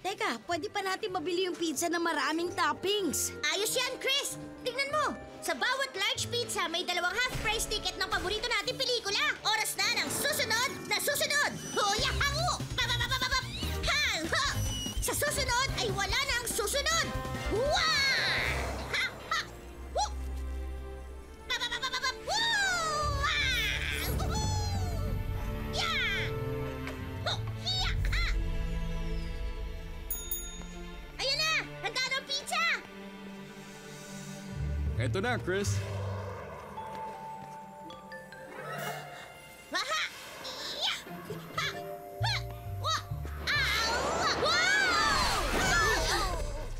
Teka, pwede pa natin mabili yung pizza na maraming toppings. Ayos yan, Chris! Tingnan mo! Sa bawat large pizza, may 2 half-price ticket ng paborito nating pelikula. Oras na ng susunod na susunod! Huya hango! Bababababab! Hang! Ho! Sa susunod ay wala na ang susunod! Wah! Ha! Ha! Hu! Bababababab! Woo! Ah! Woohoo! Yeah! Ho! Hiya! Ha! Ayan na! Handa na ang pizza! Eto na, Chris. Waha! Iya! Ha! Ha! Wa! Ah! Wow!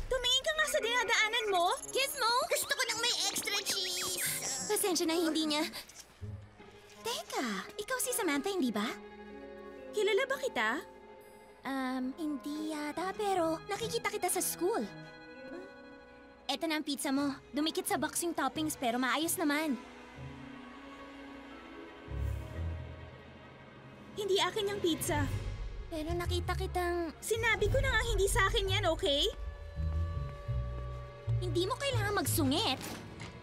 Tumingin ka nga sa dinadaanan mo. Gizmo? Gusto ko ng may extra cheese. Pasensya na hindi niya. Teka, ikaw si Samantha, hindi ba? Kilala ba kita? Hindi yata, pero nakikita kita sa school. Eto na ang pizza mo. Dumikit sa box yung toppings pero maayos naman. Hindi akin yung pizza. Pero nakita kitang... Sinabi ko na nga hindi sa akin yan, okay? Hindi mo kailangan magsungit.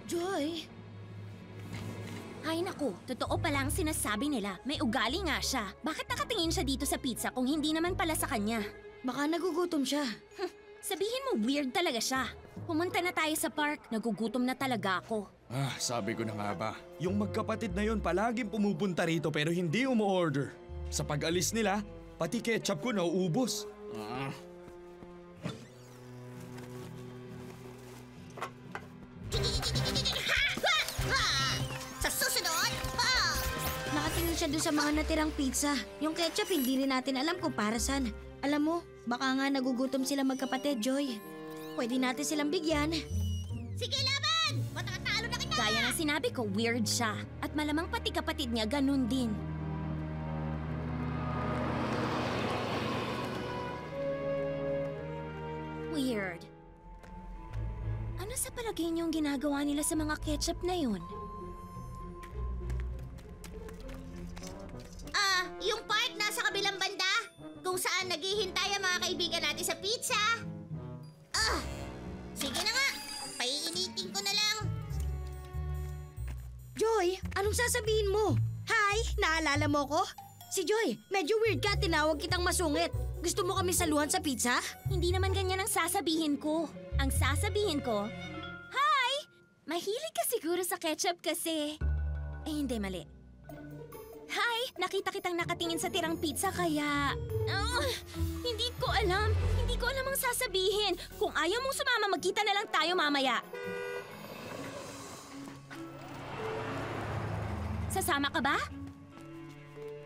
Joy, Ay naku, totoo pala ang sinasabi nila. May ugali nga siya. Bakit nakatingin siya dito sa pizza kung hindi naman pala sa kanya? baka nagugutom siya. Sabihin mo weird talaga siya. Pumunta na tayo sa park. Nagugutom na talaga ako. Sabi ko na nga ba. Yung magkapatid na yun palaging pumupunta rito pero hindi umu-order. Sa pag-alis nila, pati ketchup ko nauubos. Sa susunod, Nakatingin siya doon sa mga natirang pizza. Yung ketchup, hindi rin natin alam kung para saan. Alam mo, baka nga nagugutom sila magkapatid, Joy. Pwede natin silang bigyan. sige laban! Matatalo na kita! Gaya ng sinabi ko, weird siya. At malamang pati kapatid niya ganun din. Weird. Ano sa palagay niyong ginagawa nila sa mga ketchup na yun? Yung park nasa kabilang banda, kung saan naghihintay ang mga kaibigan natin sa pizza. Sige na nga, paiinitin ko na lang. Joy, anong sasabihin mo? Hi, naalala mo ko? Si Joy, medyo weird ka, tinawag kitang masungit. Gusto mo kami saluhan sa pizza? Hindi naman ganyan ang sasabihin ko. Ang sasabihin ko, Hi! Mahilig ka siguro sa ketchup kasi... hindi, mali. Hi! Nakita kitang nakatingin sa tirang pizza kaya... hindi ko alam. Hindi ko alam ang sasabihin. Kung ayaw mong sumama, magkita na lang tayo mamaya. Sasama ka ba?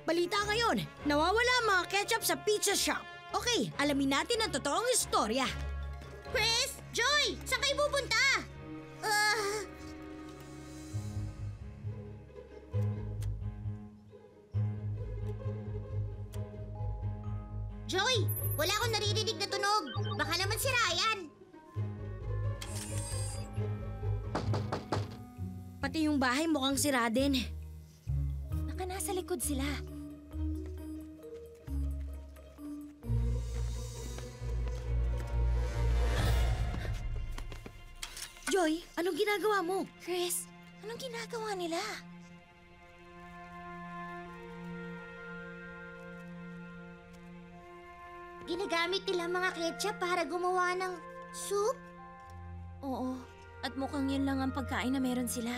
Balita ngayon, nawawala ang mga ketchup sa pizza shop. Okay, alamin natin ang totoong istorya. Chris! Joy! Saan kayo pupunta? Joy! Wala akong naririnig na tunog. Baka naman si Ryan. Pati yung bahay mukhang sira din. Baka nasa likod sila. Joy, anong ginagawa mo? Chris, anong ginagawa nila? Ginagamit nila mga ketchup para gumawa ng soup? Oo, at mukhang yun lang ang pagkain na meron sila.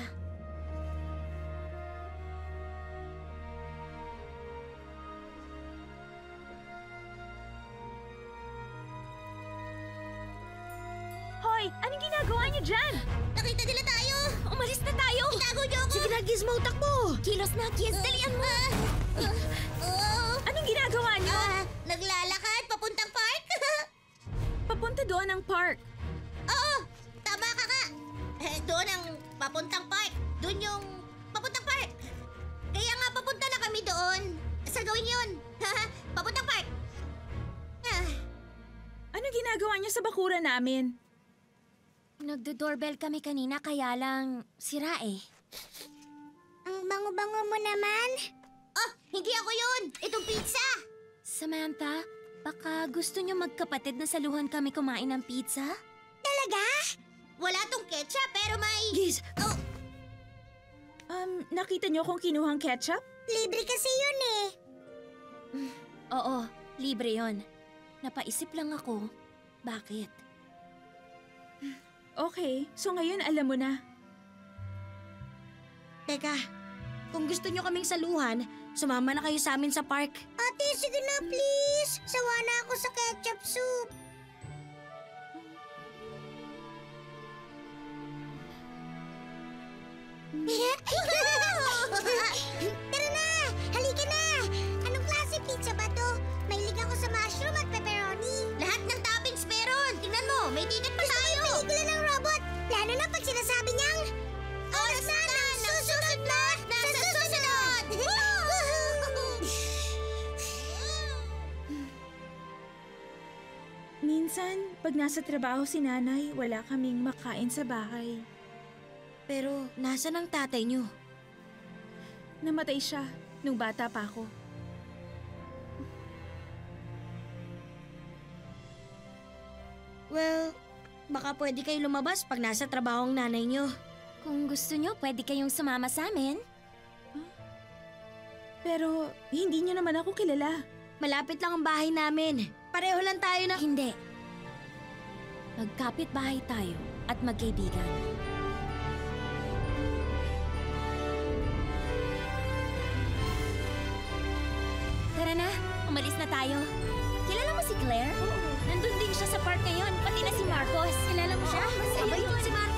Hoy! Anong ginagawa niyo dyan? Nakita nila tayo! Umalis na tayo! Itago niyo ako! Sige na, Gizmo, takbo! Kilos na, kids! Dalian mo! Anong ginagawa niyo? Naglalakad papuntang park? Papunta doon ang park. Oo! Tama ka nga! Doon ang papuntang park. Doon yung papuntang park. Kaya nga papunta na kami doon. Sa gawin yun. Papuntang park. Anong ginagawa niyo sa bakuran namin? Nagdo-doorbell kami kanina kaya lang sira eh. Ang bango-bango mo naman. Oh, hindi ako yun. Itong pizza. Samantha, Baka gusto niyo magkapatid na saluhan kami kumain ng pizza? Talaga? Wala tong ketchup pero may... Giz, Nakita niyo kung kinuhang ketchup? Libre kasi yun eh. Oo, libre yon. Napaisip lang ako. Bakit? Okay, so ngayon alam mo na. teka. Kung gusto nyo kaming saluhan, sumama na kayo sa amin sa park. Ate, sige na please. Sawa na ako sa ketchup soup. Tara na! Halika na! Anong klase pizza ba to? Mahilig ako sa mushroom at pepperoni. Lahat ng toppings meron! Tingnan mo, may ticket pa tayo! Gusto pelikula ng robot! Lalo na pag sinasabi niyang... Oras na ng susunod na nasa susunod! Minsan, pag nasa trabaho si nanay, wala kaming makain sa bahay. Pero nasa ng tatay nyo? Namatay siya nung bata pa ako. Well, baka pwede kayo lumabas pag nasa trabaho ang nanay nyo. Kung gusto niyo, pwede kayong sumama sa amin. Pero hindi niyo naman ako kilala. Malapit lang ang bahay namin. Pareho lang tayo na... Hindi. Magkapit bahay tayo at magkaibigan. Tara na, umalis na tayo. Kilala mo si Claire? Nandun din siya sa park ngayon, pati na si Marcos. Kilala mo siya? Abay, si Marcos.